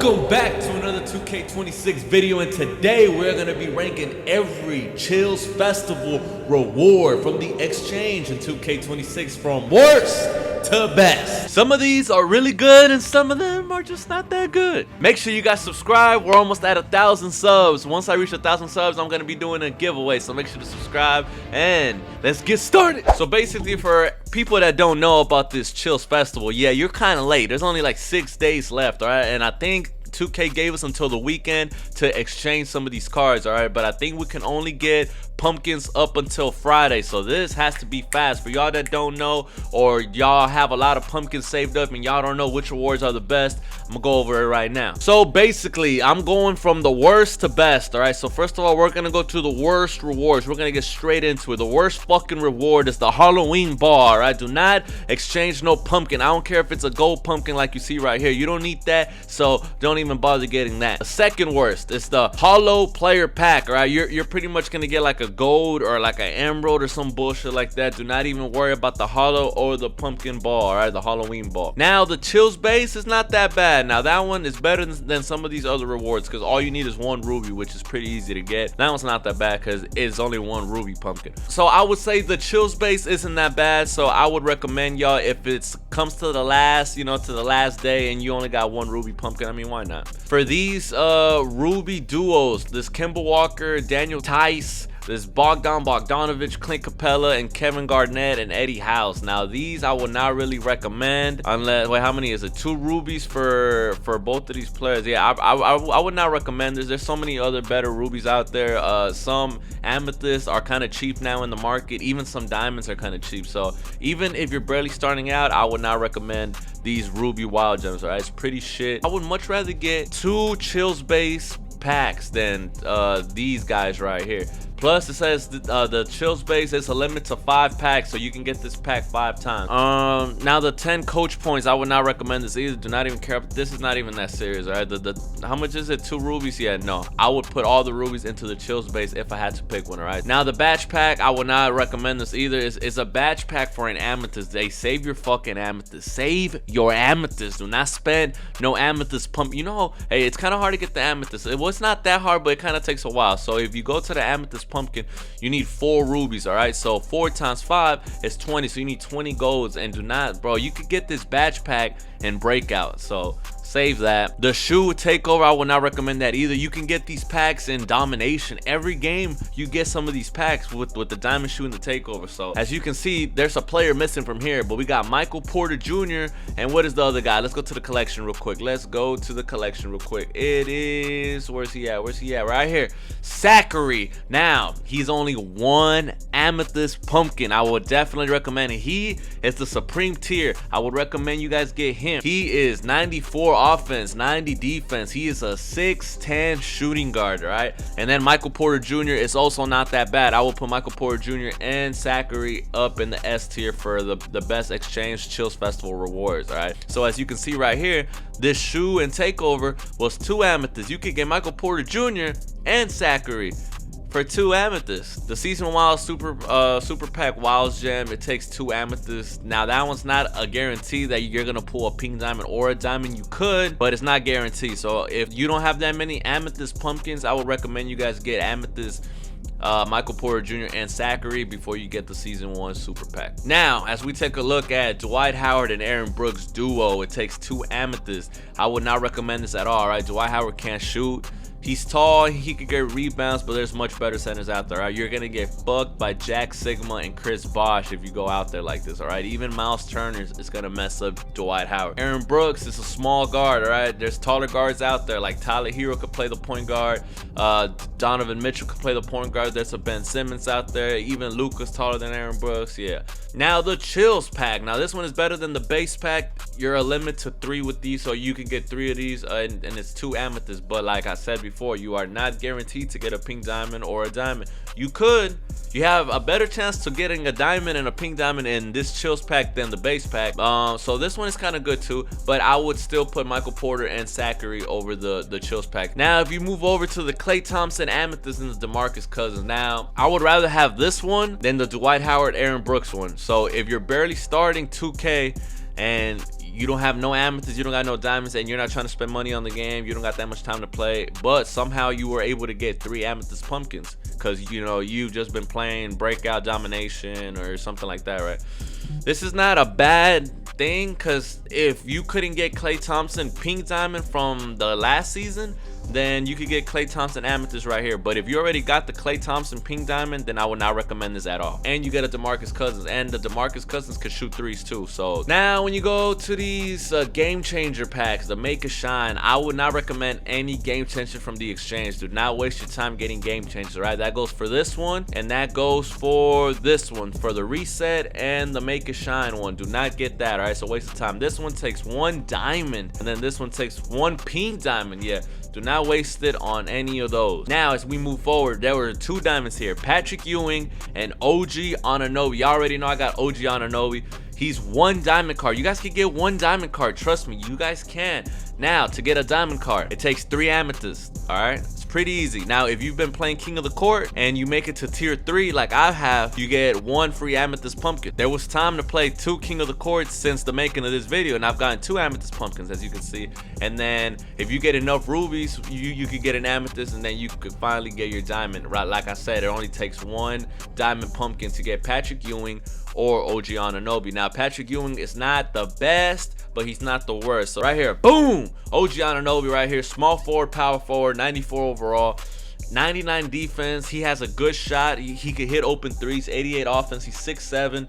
Welcome back to another 2K26 video, and today we're going to be ranking every Chills Festival reward from the exchange in 2K26 from worst to best. Some of these are really good and some of them are just not that good. Make sure you guys subscribe. We're almost at 1,000 subs. Once I reach 1,000 subs, I'm going to be doing a giveaway, so make sure to subscribe and let's get started. So basically, for people that don't know about this Chills Festival, yeah, you're kind of late. There's only like 6 days left, all right? And I think 2K gave us until the weekend to exchange some of these cards, all right? But I think we can only get pumpkins up until Friday, so this has to be fast. For y'all that don't know, or y'all have a lot of pumpkins saved up and y'all don't know which rewards are the best, I'm gonna go over it right now. So basically, I'm going from the worst to best, all right? So first of all, we're gonna go to the worst rewards. We're gonna get straight into it. The worst fucking reward is the Halloween ball, all right? Do not exchange no pumpkin. I don't care if it's a gold pumpkin like you see right here. You don't need that, so don't even bother getting that. The second worst is the hollow player pack, all right? You're pretty much gonna get like a gold or like an emerald or some bullshit like that. Do not even worry about the hollow or the pumpkin ball, all right? The Halloween ball. Now the Chills base is not that bad. Now that one is better than some of these other rewards, because all you need is one ruby, which is pretty easy to get. That one's not that bad because it's only one ruby pumpkin. So I would say the Chills base isn't that bad, so I would recommend y'all, if it comes to the last, to the last day and you only got one ruby pumpkin, I mean, why not? For these ruby duos, this Kemba Walker, Daniel Tice, this Bogdan Bogdanovic, Clint Capella, and Kevin Garnett and Eddie House. Now these I would not really recommend unless, wait, how many is it? 2 rubies for both of these players. Yeah, I would not recommend this. There's so many other better rubies out there. Some amethysts are kind of cheap now in the market. Even some diamonds are kind of cheap. So even if you're barely starting out, I would not recommend these ruby wild gems, all right? It's pretty shit. I would much rather get 2 Chills base packs than these guys right here. Plus, it says the Chills base is a limit to 5 packs, so you can get this pack 5 times. Now the 10 coach points, I would not recommend this either. Do not even care. This is not even that serious, all right? How much is it? 2 rubies? Yeah, no. I would put all the rubies into the Chills base if I had to pick one, all right? Now the batch pack, I would not recommend this either. It's a batch pack for an amethyst. They save your fucking amethyst. Save your amethyst. Do not spend no amethyst pump. Hey, it's kind of hard to get the amethyst. Well, it's not that hard, but it kind of takes a while. So if you go to the amethyst pumpkin, you need 4 rubies, all right? So 4 times 5 is 20, so you need 20 golds. And do not, bro, you could get this batch pack and breakout, so save that. The shoe takeover, I would not recommend that either. You can get these packs in domination. Every game you get some of these packs with the diamond shoe and the takeover. So as you can see, there's a player missing from here, but we got Michael Porter Jr. and what is the other guy? Let's go to the collection real quick. It is, where's he at? Right here, Zachary. Now he's only 1 amethyst pumpkin. I would definitely recommend it. He is the supreme tier. I would recommend you guys get him. He is 94 offense, 90 defense. He is a 6'10 shooting guard, right? And then Michael Porter Jr. is also not that bad. I will put Michael Porter Jr. and Zachary up in the S tier for the best exchange Chills Festival rewards, all right? So as you can see right here, this shoe and takeover was 2 amethysts. You could get Michael Porter Jr. and Zachary for 2 amethysts. The season wild super pack wilds gem, it takes 2 amethysts. Now that one's not a guarantee that you're gonna pull a pink diamond or a diamond. You could, but it's not guaranteed. So if you don't have that many amethyst pumpkins, I would recommend you guys get amethyst Michael Porter Jr. and Zachary before you get the season 1 super pack. Now as we take a look at Dwight Howard and Aaron Brooks duo, it takes 2 amethysts. I would not recommend this at all, right? Dwight Howard can't shoot. He's tall, he could get rebounds, but there's much better centers out there, all right? You're gonna get fucked by Jack Sigma and Chris Bosh if you go out there like this, all right? Even Miles Turner is gonna mess up Dwight Howard. Aaron Brooks is a small guard, all right? There's taller guards out there, like Tyler Hero could play the point guard, Donovan Mitchell could play the point guard. There's a Ben Simmons out there. Even Luka's taller than Aaron Brooks, yeah. Now the Chills pack. Now this one is better than the base pack. You're a limit to 3 with these, so you can get 3 of these, and it's 2 amethysts. But like I said before, you are not guaranteed to get a pink diamond or a diamond. You could. You have a better chance to getting a diamond and a pink diamond in this Chills pack than the base pack. So this one is kind of good too, but I would still put Michael Porter and Zachary over the Chills pack. Now if you move over to the Klay Thompson amethyst and the DeMarcus Cousins, now I would rather have this one than the Dwight Howard Aaron Brooks one. So if you're barely starting 2K and you don't have no amethyst, you don't got no diamonds, and you're not trying to spend money on the game, you don't got that much time to play, but somehow you were able to get 3 amethyst pumpkins because, you know, you've just been playing breakout domination or something like that, right? This is not a bad thing, because if you couldn't get Klay Thompson pink diamond from the last season, then you could get Klay Thompson amethyst right here. But if you already got the Klay Thompson pink diamond, then I would not recommend this at all. And you get a DeMarcus Cousins, and the DeMarcus Cousins could shoot threes too. So now when you go to these game changer packs, the make a shine, I would not recommend any game changer from the exchange. Do not waste your time getting game changers, right? That goes for this one, and that goes for this one, for the reset and the make a shine one. Do not get that, all right? So waste of time. This one takes 1 diamond, and then this one takes 1 pink diamond. Yeah, do not waste it on any of those. Now, as we move forward, there were 2 diamonds here, Patrick Ewing and OG Anunoby. Y'all already know I got OG Anunoby. He's 1 diamond card. You guys can get 1 diamond card. Trust me, you guys can. Now, to get a diamond card, it takes 3 amethysts, all right? It's pretty easy. Now, if you've been playing King of the Court and you make it to tier 3 like I have, you get 1 free amethyst pumpkin. There was time to play 2 King of the Courts since the making of this video, and I've gotten 2 amethyst pumpkins, as you can see. And then if you get enough rubies, you could get an amethyst, and then you could finally get your diamond. Right, like I said, it only takes 1 diamond pumpkin to get Patrick Ewing or OG Anunoby. Now, Patrick Ewing is not the best, but he's not the worst. So right here, boom, OG Anunoby right here, small forward, power forward, 94 overall, 99 defense. He has a good shot. He could hit open threes, 88 offense. He's 6'7".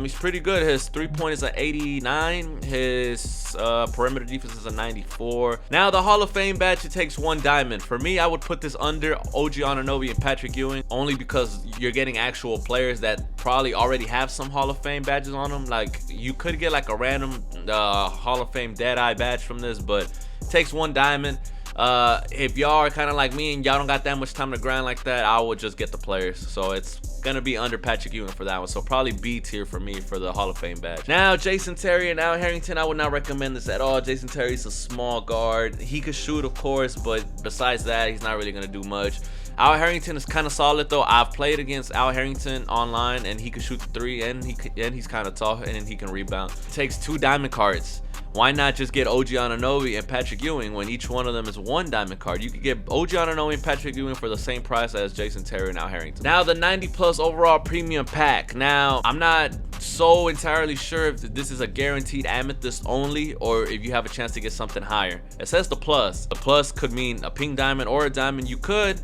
He's pretty good. His 3-point is an 89. His perimeter defense is a 94. Now, the Hall of Fame badge, it takes 1 diamond. For me, I would put this under OG Anunoby and Patrick Ewing, only because you're getting actual players that probably already have some Hall of Fame badges on them. Like, you could get like a random Hall of Fame Deadeye badge from this, but it takes 1 diamond. If y'all are kind of like me and y'all don't got that much time to grind like that, I would just get the players. So it's gonna be under Patrick Ewing for that one. So probably B tier for me for the Hall of Fame badge. Now, Jason Terry and Al Harrington, I would not recommend this at all. Jason Terry's a small guard. He could shoot, of course, but besides that, he's not really gonna do much. Al Harrington is kind of solid though. I've played against Al Harrington online, and he can shoot the 3, and he's kind of tall, and he can rebound. It takes 2 diamond cards. Why not just get OG Anunoby and Patrick Ewing when each one of them is 1 diamond card? You could get OG Anunoby and Patrick Ewing for the same price as Jason Terry and Al Harrington. Now, the 90+ overall premium pack. Now, I'm not so entirely sure if this is a guaranteed amethyst only, or if you have a chance to get something higher. It says the plus. The plus could mean a pink diamond or a diamond. You could,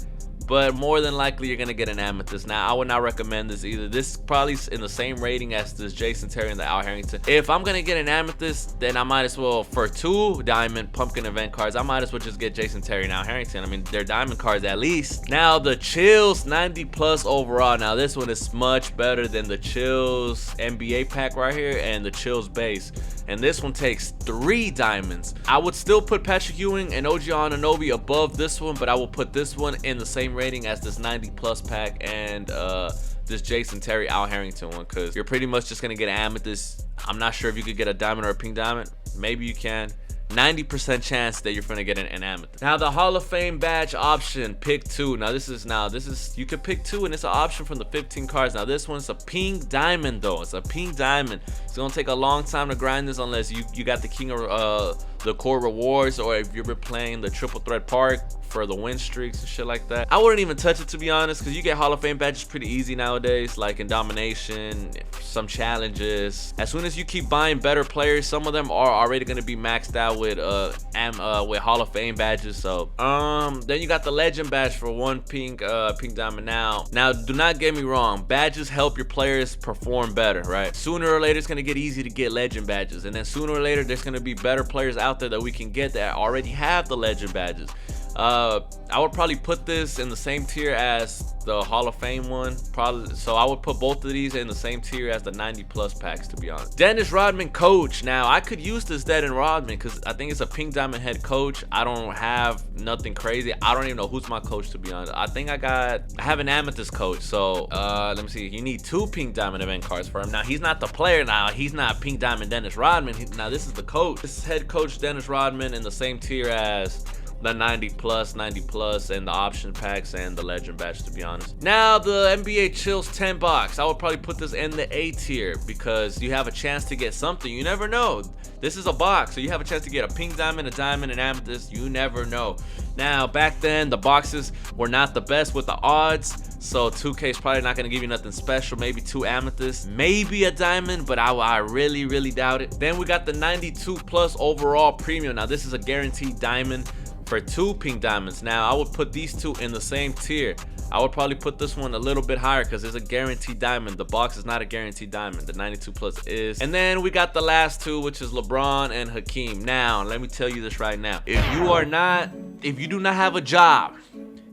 but more than likely you're gonna get an amethyst. Now, I would not recommend this either. This probably is in the same rating as this Jason Terry and the Al Harrington. If I'm gonna get an amethyst, then I might as well, for 2 diamond pumpkin event cards, I might as well just get Jason Terry and Al Harrington. I mean, they're diamond cards at least. Now, the Chills 90+ overall. Now, this one is much better than the Chills NBA pack right here and the Chills base. And this one takes 3 diamonds. I would still put Patrick Ewing and OG Anunoby above this one, but I will put this one in the same rating as this 90+ pack and this Jason Terry Al Harrington one, because you're pretty much just gonna get an amethyst. I'm not sure if you could get a diamond or a pink diamond. Maybe you can. 90% chance that you're gonna get an amethyst. Now, the Hall of Fame badge option, pick 2. Now this is you could pick 2, and it's an option from the 15 cards. Now, this one's a pink diamond though. It's a pink diamond. It's gonna take a long time to grind this unless you got the King of the Core rewards, or if you've been playing the Triple Threat Park for the win streaks and shit like that. I wouldn't even touch it, to be honest, because you get Hall of Fame badges pretty easy nowadays, like in domination, some challenges. As soon as you keep buying better players, some of them are already going to be maxed out with Hall of Fame badges. So then you got the legend badge for 1 pink diamond. Now do not get me wrong, badges help your players perform better, right? Sooner or later it's going to get easy to get legend badges, and then sooner or later there's going to be better players out there that we can get that already have the legend badges. I would probably put this in the same tier as the Hall of Fame one, probably. So I would put both of these in the same tier as the 90+ packs, to be honest. Dennis Rodman coach. Now, I could use this Dennis Rodman because I think it's a pink diamond head coach. I don't have nothing crazy. I don't even know who's my coach, to be honest. I think I have an amethyst coach. So let me see. You need 2 pink diamond event cards for him. Now, he's not the player. Now, he's not pink diamond Dennis Rodman. Now, this is the coach. This is head coach Dennis Rodman in the same tier as the 90 plus, 90 plus, and the option packs and the legend badge, to be honest. Now the NBA Chills 10 box, I would probably put this in the A tier because you have a chance to get something. You never know. This is a box, so you have a chance to get a pink diamond, a diamond, an amethyst. You never know. Now, back then, the boxes were not the best with the odds, so 2K is probably not going to give you nothing special. Maybe 2 amethysts, maybe a diamond, but I really, really doubt it. Then we got the 92 plus overall premium. Now, this is a guaranteed diamond for 2 pink diamonds. Now, I would put these 2 in the same tier. I would probably put this one a little bit higher because it's a guaranteed diamond. The box is not a guaranteed diamond. The 92 plus is. And then we got the last 2, which is LeBron and Hakeem. Now, let me tell you this right now. If you do not have a job,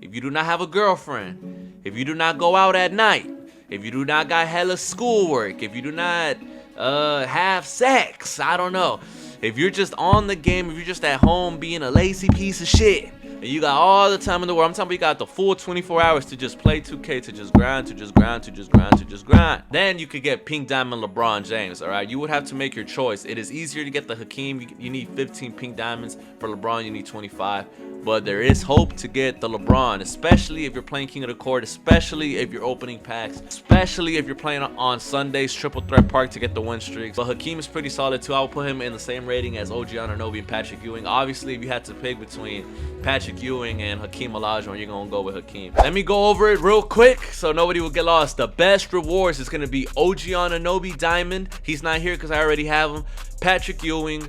if you do not have a girlfriend, if you do not go out at night, if you do not got hella schoolwork, if you do not have sex, I don't know. If you're just on the game, if you're just at home being a lazy piece of shit, and you got all the time in the world, I'm talking about you got the full 24 hours to just play 2K, to just grind, to just grind, to just grind, to just grind. Then you could get pink diamond LeBron James, all right? You would have to make your choice. It is easier to get the Hakeem. You need 15 pink diamonds. For LeBron, you need 25. But there is hope to get the LeBron, especially if you're playing King of the Court, especially if you're opening packs, especially if you're playing on Sundays, Triple Threat Park to get the win streaks. But Hakeem is pretty solid too. I would put him in the same rating as OG Anunoby and Patrick Ewing. Obviously, if you had to pick between Patrick Ewing and Hakeem Olajuwon, you're gonna go with Hakeem. Let me go over it real quick so nobody will get lost. The best rewards is gonna be OG Anunoby Diamond. He's not here because I already have him. Patrick Ewing,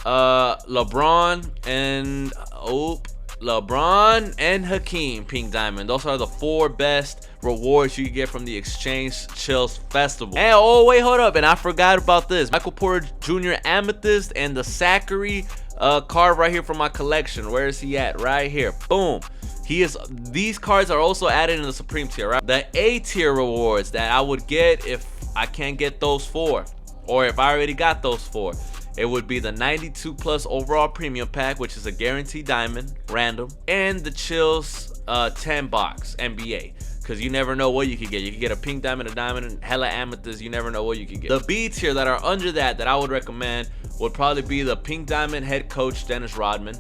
LeBron, and LeBron and Hakeem pink diamond. Those are the 4 best rewards you can get from the Exchange Chills Festival. And oh wait, hold up, and I forgot about this. Michael Porter Jr. Amethyst and the Zachary card right here from my collection. Where is he at? Right here. Boom. These cards are also added in the Supreme tier, right? The A tier rewards that I would get if I can't get those 4, or if I already got those 4. It would be the 92 plus overall premium pack, which is a guaranteed diamond, random, and the Chills 10 box NBA, because you never know what you could get. You could get a pink diamond, a diamond, and hella amethyst. You never know what you could get. The B tier that are under that I would recommend would probably be the pink diamond head coach Dennis Rodman.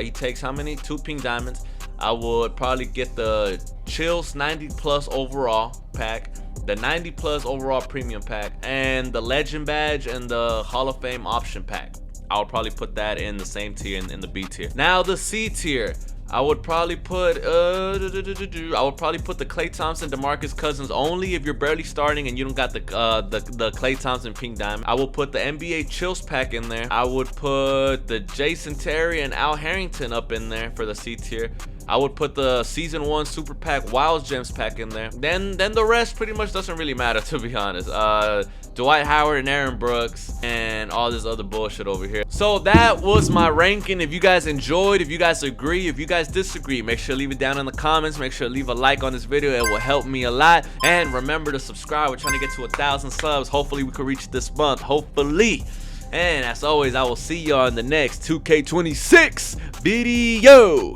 He takes how many? 2 pink diamonds. I would probably get the Chills 90 plus overall pack, the 90 plus overall premium pack, and the legend badge and the Hall of Fame option pack. I would probably put that in the same tier, in the B tier. Now the C tier, I would probably put the Klay Thompson, DeMarcus Cousins only if you're barely starting and you don't got the Klay Thompson pink diamond. I will put the NBA Chills pack in there. I would put the Jason Terry and Al Harrington up in there for the C tier. I would put the Season 1 Super Pack Wild Gems pack in there. Then the rest pretty much doesn't really matter, to be honest. Dwight Howard and Aaron Brooks and all this other bullshit over here. So that was my ranking. If you guys enjoyed, if you guys agree, if you guys disagree, make sure to leave it down in the comments. Make sure to leave a like on this video. It will help me a lot. And remember to subscribe. We're trying to get to 1,000 subs. Hopefully we can reach this month. Hopefully. And as always, I will see y'all in the next 2K26 video.